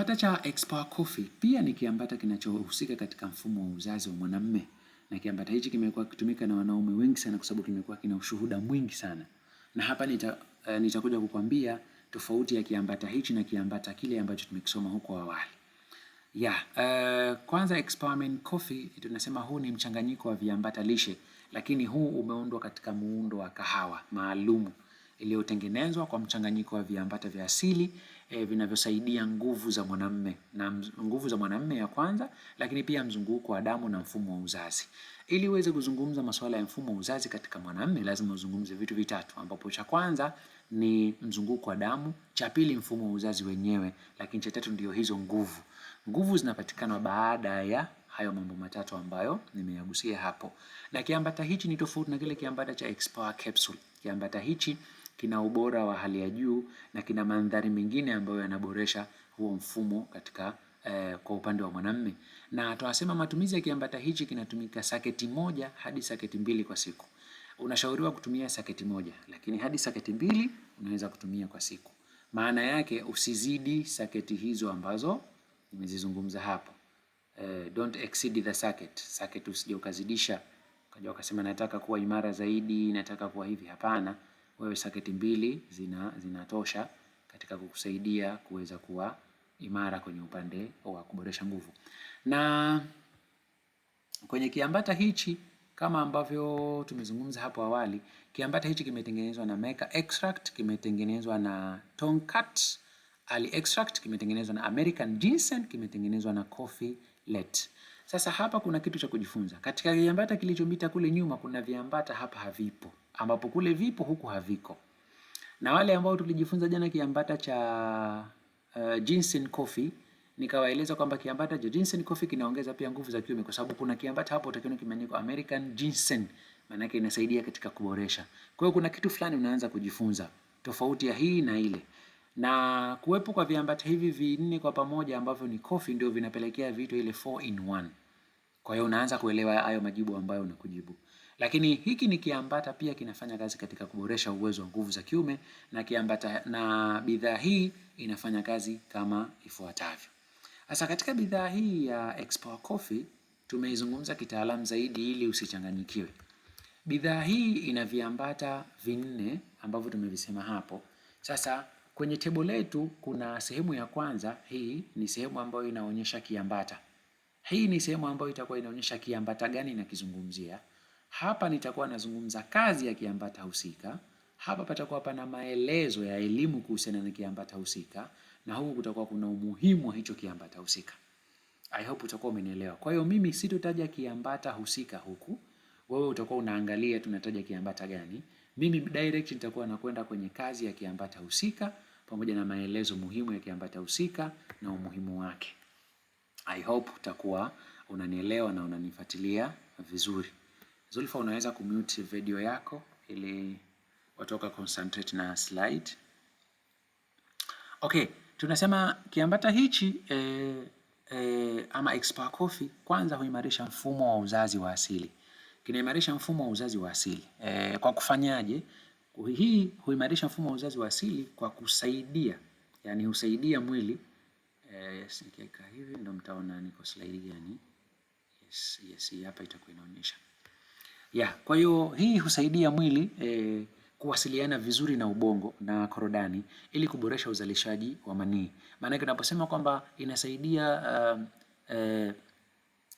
Kiambata cha X-Power Coffee pia ni kiambata kinachohusika katika mfumo wa uzazi wa mwanamume, na kiambata hichi kimekuwa kitumika na wanaume wengi sana kwa sababu kimekuwa kina ushuhuda mwingi sana. Na hapa nitakuja kukwambia tofauti ya kiambata hichi na kiambata kile ambacho tumekisoma huko awali. Kwanza X-Power Coffee tunasema huu ni mchanganyiko wa viambata lishe, lakini huu umeundwa katika muundo wa kahawa maalumu iliyotengenezwa kwa mchanganyiko wa viambata vya asili vinavyosaidia nguvu za mwanamume na nguvu za mwanamume ya kwanza, lakini pia mzunguko wa damu na mfumo wa uzazi. Ili uweze kuzungumza masuala ya mfumo wa uzazi katika mwanamume lazima uzungumze vitu vitatu, ambapo cha kwanza ni mzunguko wa damu, cha pili mfumo wa uzazi wenyewe, lakini cha tatu ndio hizo nguvu. Nguvu zinapatikana baada ya hayo mambo matatu ambayo nimeyagusia hapo. Na kiambata hichi ni tofauti na kile kiambata cha X-Power Capsule. Kiambata hichi kina ubora wa hali ya juu na kina mandhari mengine ambayo yanaboresha huo mfumo katika kwa upande wa mwanamume. Na tunasema matumizi ya kiambata hichi kinatumika saketi moja hadi saketi mbili kwa siku. Unashauriwa kutumia saketi moja, lakini hadi saketi mbili unaweza kutumia kwa siku. Maana yake usizidi saketi hizo ambazo nimezizungumza hapo. Don't exceed the circuit. Circuit usije ukazidisha, ukaja ukasema nataka kuwa imara zaidi, nataka kuwa hivi. Hapana, wewe saketi mbili zinatosha katika kukusaidia kuweza kuwa imara kwenye upande wa kuboresha nguvu. Na kwenye kiambata hichi kama ambavyo tumezungumza hapo awali, kiambata hichi kimetengenezwa na Mecca Extract, kimetengenezwa na Tonkat Ali Extract, kimetengenezwa na American Ginseng, kimetengenezwa na Coffee Let. Sasa hapa kuna kitu cha kujifunza. Katika kiambata kilichopita kule nyuma kuna viambata hapa havipo, ambapo kule vipo huku haviko. Na wale ambao tulijifunza jana kiambata cha Ginseng Coffee, nikawaeleza kwamba kiambata cha Ginseng Coffee kinaongeza pia nguvu za kiume kwa sababu kuna kiambata hapo utakiona kimeandikwa American Ginseng, maana yake inasaidia katika kuboresha. Kwa hiyo kuna kitu fulani unaanza kujifunza tofauti ya hii na ile. Na kuwepo kwa viambata hivi vinne kwa pamoja ambavyo ni coffee ndio vinapelekea vitu ile 4 in 1. Kwa hiyo unaanza kuelewa hayo majibu ambayo unakujibu. Lakini hiki ni kiambata pia kinafanya kazi katika kuboresha uwezo wa nguvu za kiume, na kiambata na bidhaa hii inafanya kazi kama ifuatavyo. Sasa katika bidhaa hii ya X-Power Coffee tumeizungumza kitaalamu zaidi ili usichanganyikiwe. Bidhaa hii ina viambata vinne ambavyo tumevisema hapo. Sasa kwenye tebo letu kuna sehemu ya kwanza, hii ni sehemu ambayo inaonyesha kiambata. Hii ni sehemu ambayo itakuwa inaonyesha kiambata gani nakizungumzia. Hapa nitakuwa nazungumza kazi ya kiambata husika. Hapa patakuwa pana maelezo ya elimu kuhusiana na kiambata husika, na huku kutakuwa kuna umuhimu wa hicho kiambata husika. I hope utakuwa umenielewa. Kwa hiyo mimi sitotaja kiambata husika huku, wewe utakuwa unaangalia tunataja kiambata gani. Mimi direct nitakuwa nakwenda kwenye kazi ya kiambata husika pamoja na maelezo muhimu ya kiambata husika na umuhimu wake. I hope utakuwa unanielewa na unanifuatilia vizuri. Zulfa, unaweza kumute video yako ili watoka concentrate na slide. Okay, tunasema kiambata hichi ama X-Power Coffee kwanza huimarisha mfumo wa uzazi wa asili. Kinaimarisha mfumo wa uzazi wa asili. Kwa kufanyaje? Hii huimarisha mfumo wa uzazi wa asili kwa kusaidia, yani husaidia mwili nikiweka hivi ndio mtaona niko slide gani. Yes, hapa itakuwa inaonyesha. Kwa hiyo hii husaidia mwili kuwasiliana vizuri na ubongo na korodani ili kuboresha uzalishaji wa manii. Maana yake tunaposema kwamba inasaidia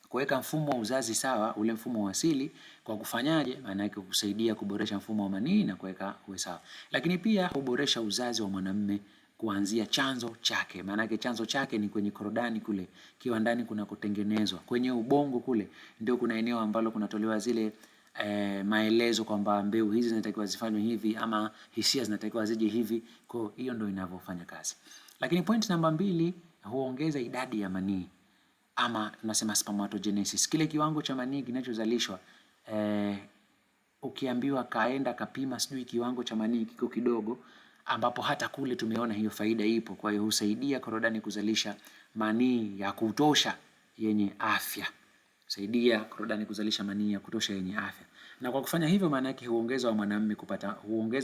kuweka mfumo wa uzazi sawa, ule mfumo wa asili, kwa kufanyaje? Maana yake kusaidia kuboresha mfumo wa manii na kuweka uwe sawa. Lakini pia huboresha uzazi wa mwanamume kuanzia chanzo chake. Maana yake chanzo chake ni kwenye korodani kule, kiwandani kuna kutengenezwa. Kwenye ubongo kule ndio kuna eneo ambalo kunatolewa zile maelezo kwamba mbegu hizi zinatakiwa zifanywe hivi ama hisia zinatakiwa zije hivi. Kwa hiyo ndio inavyofanya kazi. Lakini point namba 2, huongeza idadi ya manii ama tunasema spermatogenesis. Kile kiwango cha manii kinachozalishwa, ukiambiwa kaenda kapima sijui kiwango cha manii kiko kidogo, ambapo hata kule tumeona hiyo faida ipo. Kwa hiyo husaidia korodani kuzalisha manii ya kutosha yenye afya. Husaidia korodani kuzalisha manii ya kutosha yenye afya. Na kwa kufanya hivyo maana yake huongeza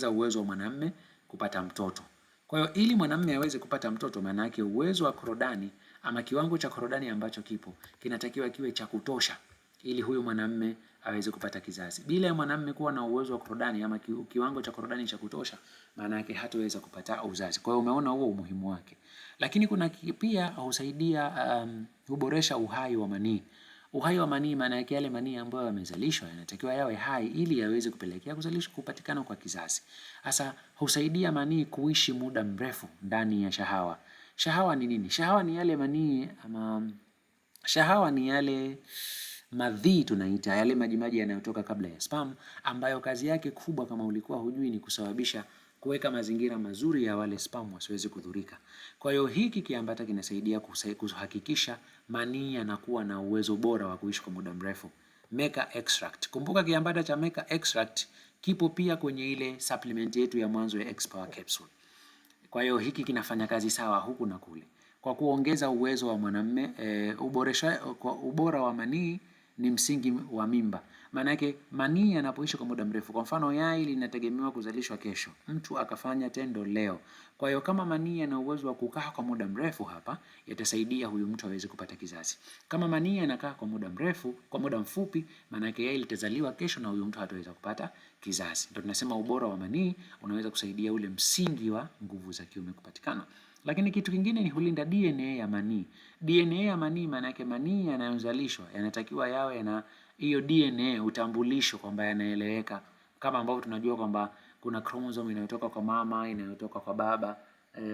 uwezo wa mwanamume kupata mtoto. Kwa hiyo ili mwanamume aweze kupata mtoto, maana yake uwezo wa korodani ama kiwango cha korodani ambacho kipo kinatakiwa kiwe cha kutosha ili huyu mwanamume aweze kupata kizazi. Bila ya mwanamume kuwa na uwezo wa korodani ama kiwango cha korodani cha kutosha, maana yake hataweza kupata uzazi. Kwa hiyo umeona huo umuhimu wake. Lakini kuna pia husaidia huboresha uhai wa manii. Uhai wa manii maana yake yale manii ambayo yamezalishwa yanatakiwa yawe hai ili yaweze kupelekea kuzalishwa, kupatikana kwa kizazi. Sasa husaidia manii kuishi muda mrefu ndani ya shahawa. Shahawa ni nini? Shahawa ni yale manii ama shahawa ni yale madhi tunaita, yale majimaji yanayotoka kabla ya sperm, ambayo kazi yake kubwa kama ulikuwa hujui ni kusababisha kuweka mazingira mazuri ya wale sperm wasiweze kudhurika. Kwa hiyo hiki kiambata kinasaidia kuhakikisha manii yanakuwa na uwezo bora wa kuishi kwa muda mrefu. Meka extract. Kumbuka kiambata cha Meka extract kipo pia kwenye ile supplement yetu ya mwanzo ya X-Power capsule. Kwa hiyo hiki kinafanya kazi sawa huku na kule. Kwa kuongeza uwezo wa mwanamume, ubora wa manii ni msingi wa mimba. Maana yake manii yanapoishi kwa muda mrefu, kwa mfano yai linategemewa kuzalishwa kesho, mtu akafanya tendo leo. Kwa hiyo kama manii yana uwezo wa kukaa kwa muda mrefu hapa, yatasaidia huyu mtu aweze kupata kizazi. Kama manii yanakaa kwa muda mrefu, kwa muda mfupi, maana yake yai litazaliwa kesho na huyu mtu hataweza kupata kizazi. Ndio tunasema ubora wa manii unaweza kusaidia ule msingi wa nguvu za kiume kupatikana. Lakini kitu kingine ni hulinda DNA ya manii. DNA ya manii maana yake manii yanayozalishwa yanatakiwa yawe na hiyo DNA, utambulisho kwamba yanaeleweka, kama ambavyo tunajua kwamba kuna chromosome inayotoka kwa mama, inayotoka kwa baba.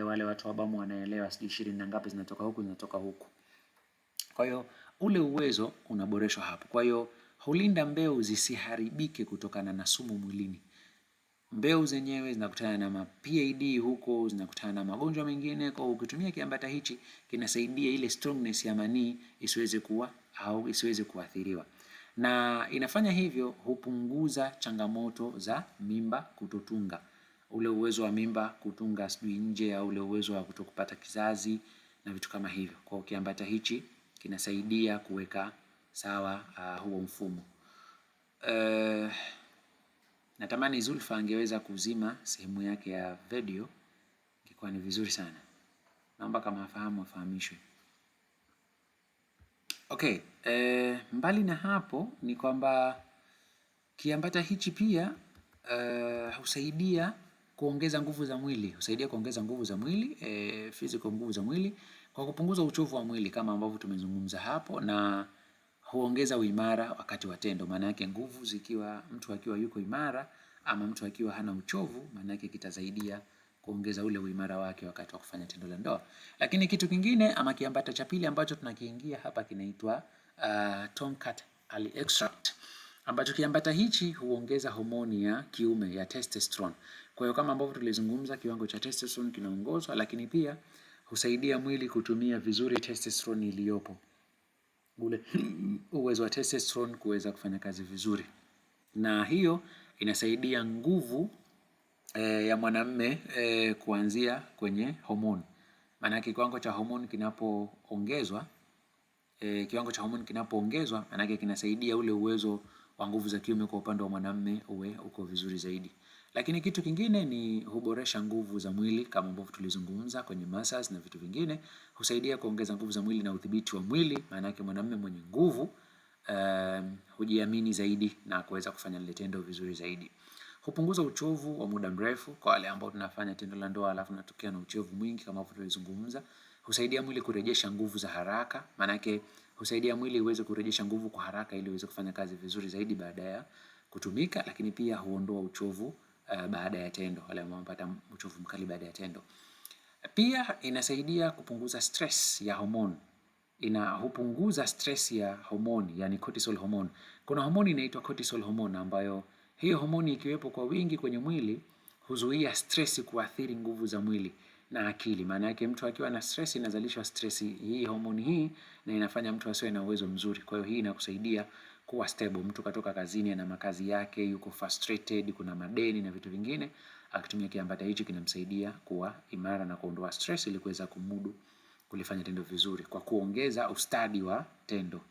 Wale watu wa bamu wanaelewa, sijui 20 na ngapi zinatoka huku zinatoka huku. Kwa hiyo ule uwezo unaboreshwa hapo. Kwa hiyo hulinda mbegu zisiharibike kutokana na sumu mwilini. Mbegu zenyewe zinakutana na PID huko, zinakutana na magonjwa mengine. Kwa ukitumia kiambata hichi kinasaidia ile strongness ya manii isiweze kuwa au isiweze kuathiriwa. Na inafanya hivyo hupunguza changamoto za mimba kutotunga. Ule uwezo wa mimba kutunga sijui nje au ule uwezo wa kutokupata kizazi na vitu kama hivyo. Kwa kiambata hichi kinasaidia kuweka sawa huo mfumo. Natamani Zulfa angeweza kuzima sehemu yake ya video, ingekuwa ni vizuri sana. Naomba kama afahamishwe. Okay, mbali na hapo ni kwamba kiambata hichi pia husaidia kuongeza nguvu za mwili, physical nguvu za mwili kwa kupunguza uchovu wa mwili kama ambavyo tumezungumza hapo, na huongeza uimara wakati wa tendo. Maana yake nguvu zikiwa, mtu akiwa yuko imara ama mtu akiwa hana uchovu, maana yake kitasaidia kuongeza ule uimara wake wakati wa kufanya tendo la ndoa. Lakini kitu kingine ama kiambata cha pili ambacho tunakiingia hapa kinaitwa Tomcat Ali extract, ambacho kiambata hichi huongeza homoni ya kiume ya testosterone. Kwa hiyo kama ambavyo tulizungumza, kiwango cha testosterone kinaongozwa, lakini pia husaidia mwili kutumia vizuri testosterone iliyopo, ule uwezo wa testosterone kuweza kufanya kazi vizuri, na hiyo inasaidia nguvu ya mwanamume kuanzia kwenye homoni. Maana kiwango cha homoni kinapoongezwa, maana kinasaidia ule uwezo wa nguvu za kiume kwa upande wa mwanamume uwe uko vizuri zaidi. Lakini kitu kingine ni huboresha nguvu za mwili kama ambavyo tulizungumza kwenye muscles na vitu vingine, husaidia kuongeza nguvu za mwili na udhibiti wa mwili. Maana yake mwanamume mwenye nguvu hujiamini zaidi na kuweza kufanya lile tendo vizuri zaidi. Hupunguza uchovu wa muda mrefu kwa wale ambao tunafanya tendo la ndoa alafu natokea na uchovu mwingi kama ambavyo tulizungumza. Husaidia mwili kurejesha nguvu za haraka. Maana yake husaidia mwili uweze kurejesha nguvu kwa haraka ili uweze kufanya kazi vizuri zaidi baada ya kutumika. Lakini pia huondoa uchovu baada ya tendo, wale ambao wanapata uchovu mkali baada ya tendo. Pia inasaidia kupunguza stress ya hormone. Hupunguza stress ya hormone, yani cortisol hormone. Kuna hormone inaitwa cortisol hormone ambayo hiyo hormone ikiwepo kwa wingi kwenye mwili huzuia stress kuathiri nguvu za mwili na akili. Maana yake mtu akiwa na stress inazalishwa stress hii hormone hii na inafanya mtu asiwe na uwezo mzuri. Kwa hiyo hii inakusaidia kuwa stable. Mtu katoka kazini na makazi yake, yuko frustrated, kuna madeni na vitu vingine, akitumia kiambata hichi kinamsaidia kuwa imara na kuondoa stress ili kuweza kumudu kulifanya tendo vizuri kwa kuongeza ustadi wa tendo.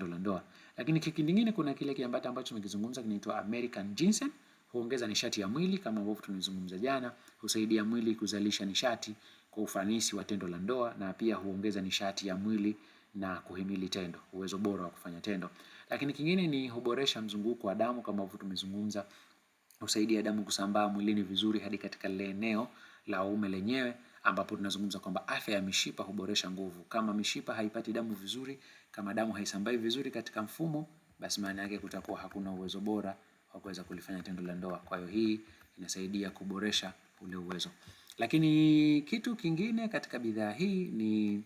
La ndoa. Lakini kitu kingine, kuna kile kiambata ambacho tumekizungumza kinaitwa American Ginseng, huongeza nishati ya mwili kama ambavyo tulizungumza jana, husaidia mwili kuzalisha nishati kwa ufanisi wa tendo la ndoa, na pia huongeza nishati ya mwili na kuhimili tendo, uwezo bora wa kufanya tendo. Lakini kingine ni huboresha mzunguko wa damu kama ambavyo tumezungumza, husaidia damu kusambaa mwilini vizuri hadi katika lile eneo la uume lenyewe, ambapo tunazungumza kwamba afya ya mishipa huboresha nguvu. Kama mishipa haipati damu vizuri, kama damu haisambai vizuri katika mfumo, basi maana yake kutakuwa hakuna uwezo bora wa kuweza kulifanya tendo la ndoa. Kwa hiyo hii inasaidia kuboresha ule uwezo. Lakini kitu kingine katika bidhaa hii ni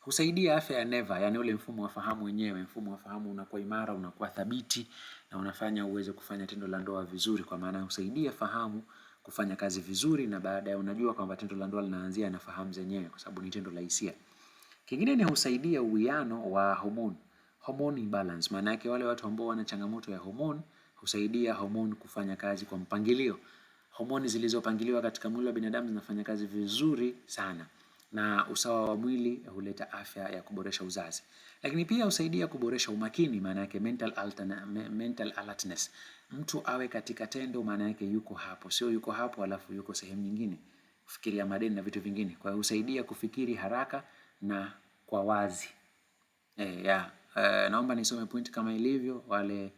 husaidia afya ya neva, yani ule mfumo wa fahamu wenyewe. Mfumo wa fahamu unakuwa imara, unakuwa thabiti na unafanya uweze kufanya tendo la ndoa vizuri, kwa maana husaidia fahamu kufanya kazi vizuri, na baadaye unajua kwamba tendo la ndoa linaanzia na fahamu zenyewe kwa sababu ni tendo la hisia. Kingine ni husaidia uwiano wa hormone balance. Maana yake wale watu ambao wana changamoto ya hormone, husaidia hormone kufanya kazi kwa mpangilio. Homoni zilizopangiliwa katika mwili wa binadamu zinafanya kazi vizuri sana, na usawa wa mwili huleta afya ya kuboresha uzazi. Lakini pia husaidia kuboresha umakini, maana yake mental alertness. Mtu awe katika tendo, maana yake yuko hapo, sio yuko hapo alafu yuko sehemu nyingine, kufikiria madeni na vitu vingine. Kwa hiyo husaidia kufikiri haraka na kwa wazi. Naomba nisome point kama ilivyo, wale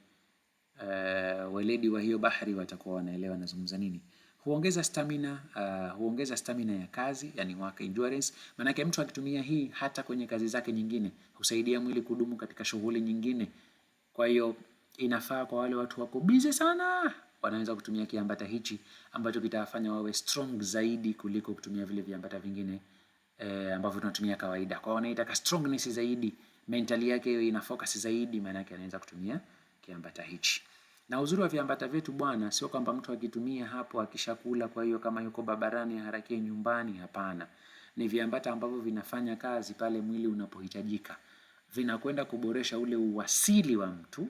weledi wa hiyo bahari watakuwa wanaelewa nazungumza nini. Huongeza stamina ya kazi, yani work endurance. Maana mtu akitumia hii hata kwenye kazi zake nyingine, husaidia mwili kudumu katika shughuli nyingine. Kwa hiyo inafaa kwa wale watu wako busy sana, wanaweza kutumia kiambata hichi ambacho kitawafanya wawe strong zaidi kuliko kutumia vile viambata vingine ambavyo tunatumia kawaida. Kwa wanaitaka strongness zaidi, mentally yake ina focus zaidi, maana yake anaweza kutumia kiambata hichi. Na uzuri wa viambata vyetu bwana, sio kwamba mtu akitumia hapo akishakula kwa hiyo kama yuko barabarani harakie nyumbani, hapana. Ni viambata ambavyo vinafanya kazi pale mwili unapohitajika. Vinakwenda kuboresha ule uwasili wa mtu,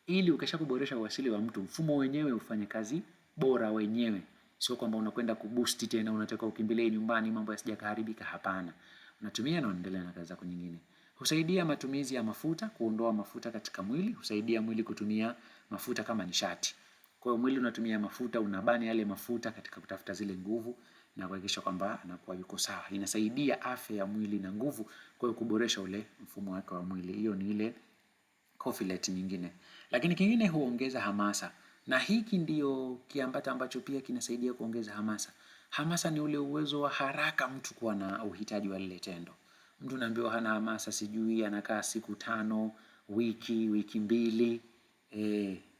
ili ukisha kuboresha uwasili wa mtu, mfumo wenyewe ufanye kazi bora wenyewe. Sio kwamba unakwenda kuboost tena unataka ukimbilie nyumbani mambo yasije kuharibika, hapana. Unatumia na unaendelea na kazi zako nyingine. Husaidia matumizi ya mafuta, kuondoa mafuta katika mwili, husaidia mwili kutumia mafuta kama nishati. Kwa hiyo mwili unatumia mafuta, unabani yale mafuta katika kutafuta zile nguvu na kuhakikisha kwamba anakuwa yuko sawa. Inasaidia afya ya mwili na nguvu, kwa hiyo kuboresha ule mfumo wake wa mwili. Hiyo ni ile coffee nyingine. Lakini kingine huongeza hamasa. Na hiki ndio kiambata ambacho pia kinasaidia kuongeza hamasa. Hamasa ni ule uwezo wa haraka mtu kuwa na uhitaji wa lile tendo. Mtu unaambiwa hana hamasa, sijui anakaa siku 5, wiki mbili,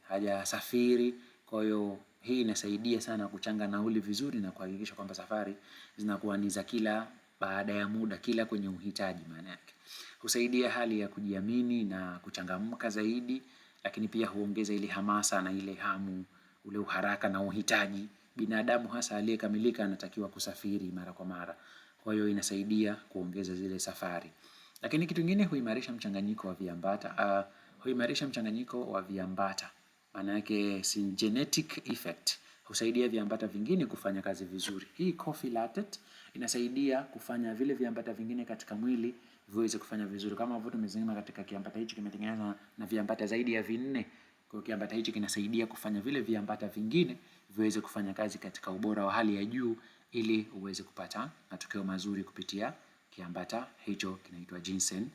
hajasafiri. Kwa hiyo hii inasaidia sana kuchanga nauli vizuri na kuhakikisha kwamba safari zinakuwa ni za kila baada ya muda, kila kwenye uhitaji maana yake. Husaidia hali ya kujiamini na kuchangamka zaidi, lakini pia huongeza ile hamasa na ile hamu, ule uharaka na uhitaji. Binadamu hasa aliyekamilika anatakiwa kusafiri mara kwa mara. Kwa hiyo inasaidia kuongeza zile safari. Lakini kitu kingine huimarisha mchanganyiko wa viambata. Huimarisha mchanganyiko wa viambata. Maana yake synergetic effect. Husaidia viambata vingine kufanya kazi vizuri. Hii coffee latte inasaidia kufanya vile viambata vingine katika mwili viweze kufanya vizuri. Kama ambavyo tumesema katika kiambata hichi kimetengenezwa na viambata zaidi ya 4. Kwa hiyo kiambata hichi kinasaidia kufanya vile viambata vingine viweze kufanya kazi katika ubora wa hali ya juu, ili uweze kupata matokeo mazuri kupitia kiambata hicho kinaitwa ginseng,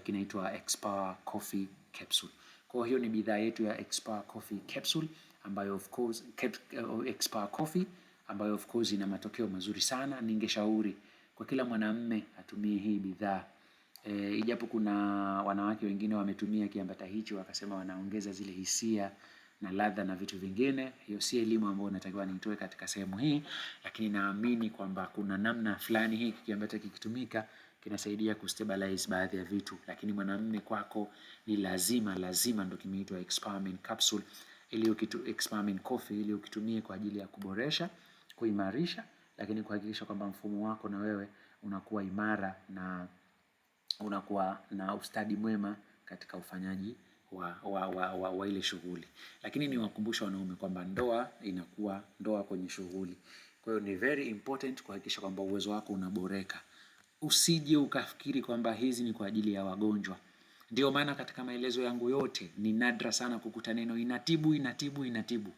kinaitwa X-Power Coffee Capsule. Kwa hiyo ni bidhaa yetu ya X-Power Coffee Capsule ambayo of course X-Power Coffee ambayo of course ina matokeo mazuri sana. Ningeshauri kwa kila mwanamume atumie hii bidhaa. Ijapo kuna wanawake wengine wametumia kiambata hicho wakasema wanaongeza zile hisia na ladha na vitu vingine. Hiyo si elimu ambayo natakiwa nitoe katika sehemu hii, lakini naamini kwamba kuna namna fulani hii kiambata kikitumika kinasaidia kustabilize baadhi ya vitu. Lakini mwanamume kwako ni lazima ndio kimeitwa Experiment Capsule, ili Experiment Coffee, ili ukitumie kwa ajili ya kuboresha, kuimarisha, lakini kuhakikisha kwamba mfumo wako na wewe unakuwa imara na unakuwa na ustadi mwema katika ufanyaji wa ile shughuli. Lakini ni wakumbusha wanaume kwamba ndoa inakuwa ndoa kwenye shughuli. Kwa hiyo ni very important kuhakikisha kwamba uwezo wako unaboreka. Usije ukafikiri kwamba hizi ni kwa ajili ya wagonjwa. Ndio maana katika maelezo yangu yote ni nadra sana kukuta neno inatibu.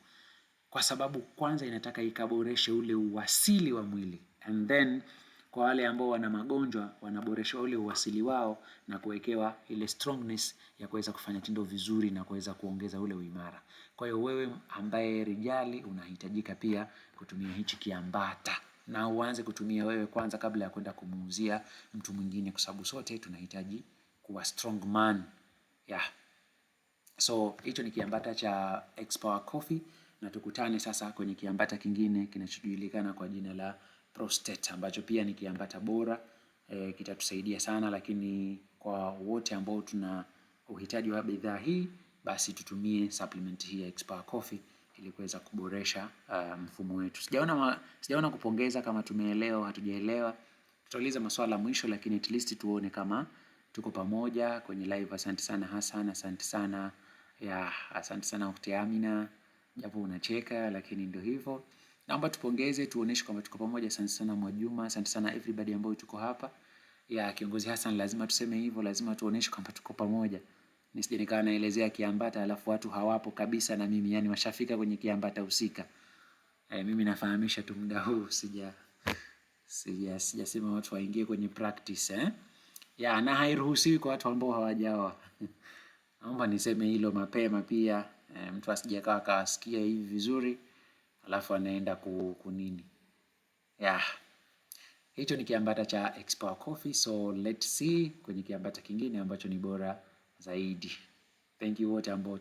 kwa sababu kwanza inataka ikaboreshe ule uwasili wa mwili, and then kwa wale ambao wana magonjwa wanaboresha ule uwasili wao na kuwekewa ile strongness ya kuweza kufanya tendo vizuri na kuweza kuongeza ule uimara. Kwa hiyo wewe ambaye rijali unahitajika pia kutumia hichi kiambata, na uanze kutumia wewe kwanza kabla ya kwenda kumuuzia mtu mwingine, kwa sababu sote tunahitaji kuwa strong man. Yeah. So hicho ni kiambata cha X-Power Coffee, na tukutane sasa kwenye kiambata kingine kinachojulikana kwa jina la Prostate, ambacho pia ni kiambata bora, kitatusaidia sana, lakini kwa wote ambao tuna uhitaji wa bidhaa hii, basi tutumie supplement hii ya X-Power Coffee ili kuweza kuboresha mfumo wetu. Sijaona kupongeza kama tumeelewa, hatujaelewa. Tutauliza maswala mwisho, lakini at least tuone kama tuko pamoja kwenye live. Asante sana Hassan, asante sana asante sana Ukhti Amina, japo unacheka lakini ndio hivyo. Naomba tupongeze, tuoneshe kwamba tuko pamoja. Asante sana Mwajuma, asante sana everybody ambao tuko hapa. Kiongozi Hassan, lazima tuseme hivyo, lazima tuoneshe kwamba tuko pamoja. Nisije nikawa naelezea kiambata alafu watu hawapo kabisa na mimi, yani washafika kwenye kiambata husika. Mimi nafahamisha tu muda huu, sijasema watu waingie kwenye practice na hairuhusiwi kwa watu ambao hawajaoa. Naomba niseme hilo mapema pia, mtu asije akasikia hivi vizuri alafu anaenda kunini. Hicho ni kiambata cha X-Power Coffee, so let's see kwenye kiambata kingine ambacho ni bora zaidi. Thank you wote ambao